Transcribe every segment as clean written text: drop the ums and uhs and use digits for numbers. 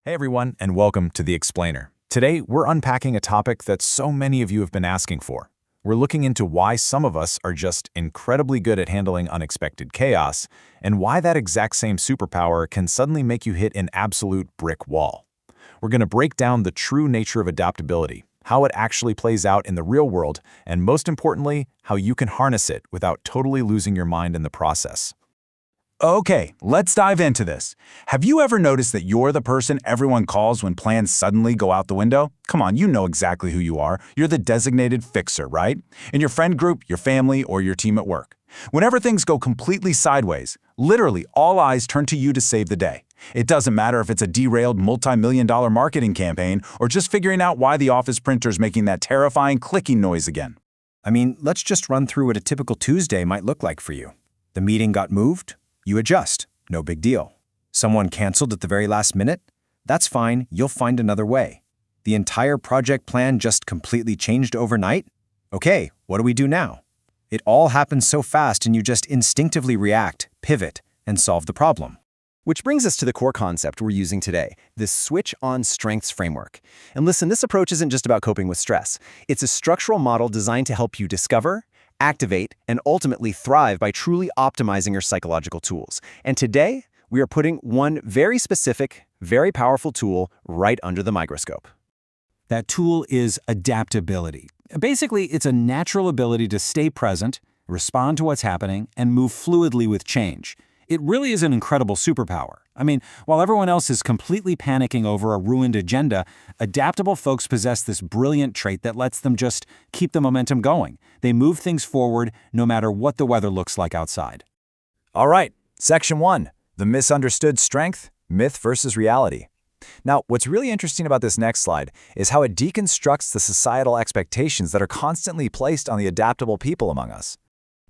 Hey everyone, and welcome to The Explainer. Today, we're unpacking a topic that so many of you have been asking for. We're looking into why some of us are just incredibly good at handling unexpected chaos, and why that exact same superpower can suddenly make you hit an absolute brick wall. We're going to break down the true nature of adaptability, how it actually plays out in the real world, and most importantly, how you can harness it without totally losing your mind in the process. Okay, let's dive into this. Have you ever noticed that you're the person everyone calls when plans suddenly go out the window? Come on, you know exactly who you are. You're the designated fixer, right? In your friend group, your family, or your team at work. Whenever things go completely sideways, literally all eyes turn to you to save the day. It doesn't matter if it's a derailed multi-million-dollar marketing campaign or just figuring out why the office printer's making that terrifying clicking noise again. Let's just run through what a typical Tuesday might look like for you. The meeting got moved. You adjust. No big deal. Someone canceled at the very last minute? That's fine, you'll find another way. The entire project plan just completely changed overnight? Okay, what do we do now? It all happens so fast and you just instinctively react, pivot, and solve the problem. Which brings us to the core concept we're using today, this switch-on strengths framework. And listen, this approach isn't just about coping with stress. It's a structural model designed to help you discover, activate, and ultimately thrive by truly optimizing your psychological tools. And today, we are putting one very specific, very powerful tool right under the microscope. That tool is adaptability. Basically, it's a natural ability to stay present, respond to what's happening, and move fluidly with change. It really is an incredible superpower. While everyone else is completely panicking over a ruined agenda, adaptable folks possess this brilliant trait that lets them just keep the momentum going. They move things forward no matter what the weather looks like outside. All right, Section 1, the misunderstood strength, myth versus reality. Now, what's really interesting about this next slide is how it deconstructs the societal expectations that are constantly placed on the adaptable people among us.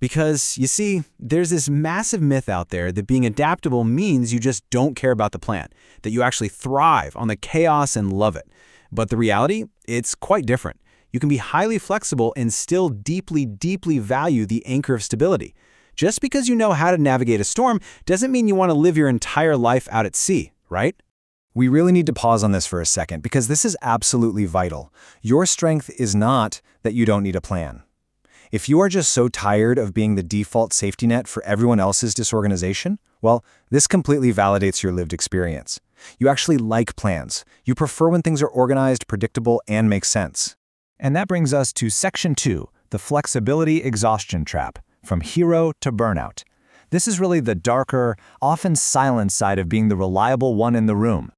Because, you see, there's this massive myth out there that being adaptable means you just don't care about the plan, that you actually thrive on the chaos and love it. But the reality, it's quite different. You can be highly flexible and still deeply, deeply value the anchor of stability. Just because you know how to navigate a storm doesn't mean you want to live your entire life out at sea, right? We really need to pause on this for a second because this is absolutely vital. Your strength is not that you don't need a plan. If you are just so tired of being the default safety net for everyone else's disorganization, well, this completely validates your lived experience. You actually like plans. You prefer when things are organized, predictable, and make sense. And that brings us to Section 2, the flexibility exhaustion trap, from hero to burnout. This is really the darker, often silent side of being the reliable one in the room.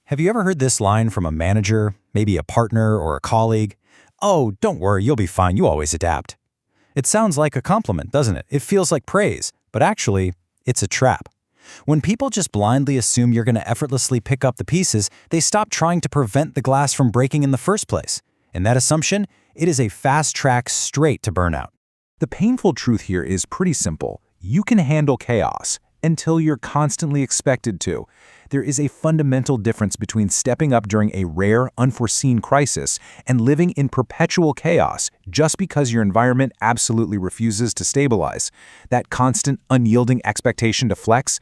Have you ever heard this line from a manager, maybe a partner or a colleague? "Oh, don't worry, you'll be fine, you always adapt." It sounds like a compliment, doesn't it? It feels like praise, but actually, it's a trap. When people just blindly assume you're going to effortlessly pick up the pieces, they stop trying to prevent the glass from breaking in the first place. And that assumption, it is a fast track straight to burnout. The painful truth here is pretty simple. You can handle chaos until you're constantly expected to. There is a fundamental difference between stepping up during a rare, unforeseen crisis and living in perpetual chaos just because your environment absolutely refuses to stabilize. That constant, unyielding expectation to flex,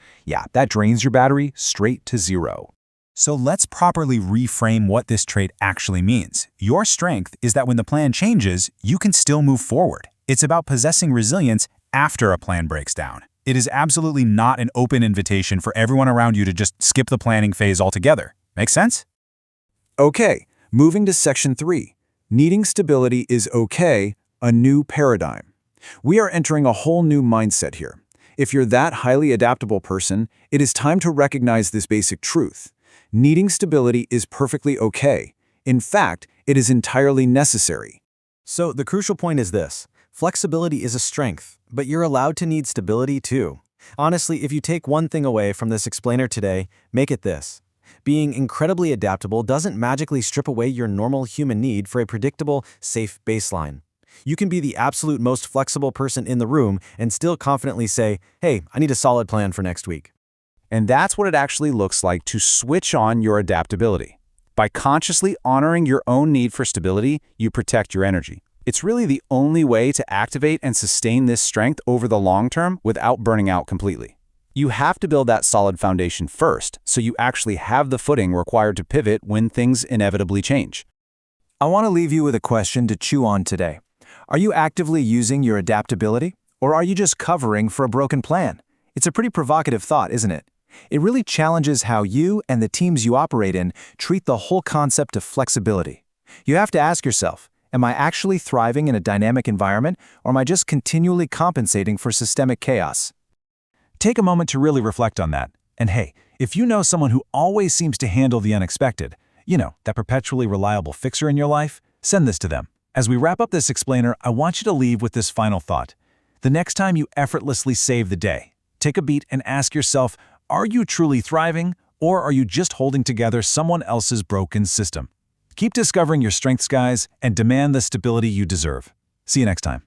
that drains your battery straight to zero. So let's properly reframe what this trait actually means. Your strength is that when the plan changes, you can still move forward. It's about possessing resilience after a plan breaks down. It is absolutely not an open invitation for everyone around you to just skip the planning phase altogether. Make sense? Okay, moving to Section 3. Needing stability is okay, a new paradigm. We are entering a whole new mindset here. If you're that highly adaptable person, it is time to recognize this basic truth. Needing stability is perfectly okay. In fact, it is entirely necessary. So the crucial point is this. Flexibility is a strength, but you're allowed to need stability too. Honestly, if you take one thing away from this explainer today, make it this. Being incredibly adaptable doesn't magically strip away your normal human need for a predictable, safe baseline. You can be the absolute most flexible person in the room and still confidently say, "Hey, I need a solid plan for next week." And that's what it actually looks like to switch on your adaptability. By consciously honoring your own need for stability, you protect your energy. It's really the only way to activate and sustain this strength over the long term without burning out completely. You have to build that solid foundation first, so you actually have the footing required to pivot when things inevitably change. I want to leave you with a question to chew on today. Are you actively using your adaptability, or are you just covering for a broken plan? It's a pretty provocative thought, isn't it? It really challenges how you and the teams you operate in treat the whole concept of flexibility. You have to ask yourself, am I actually thriving in a dynamic environment, or am I just continually compensating for systemic chaos? Take a moment to really reflect on that. And hey, if you know someone who always seems to handle the unexpected, that perpetually reliable fixer in your life, send this to them. As we wrap up this explainer, I want you to leave with this final thought. The next time you effortlessly save the day, take a beat and ask yourself, are you truly thriving, or are you just holding together someone else's broken system? Keep discovering your strengths, guys, and demand the stability you deserve. See you next time.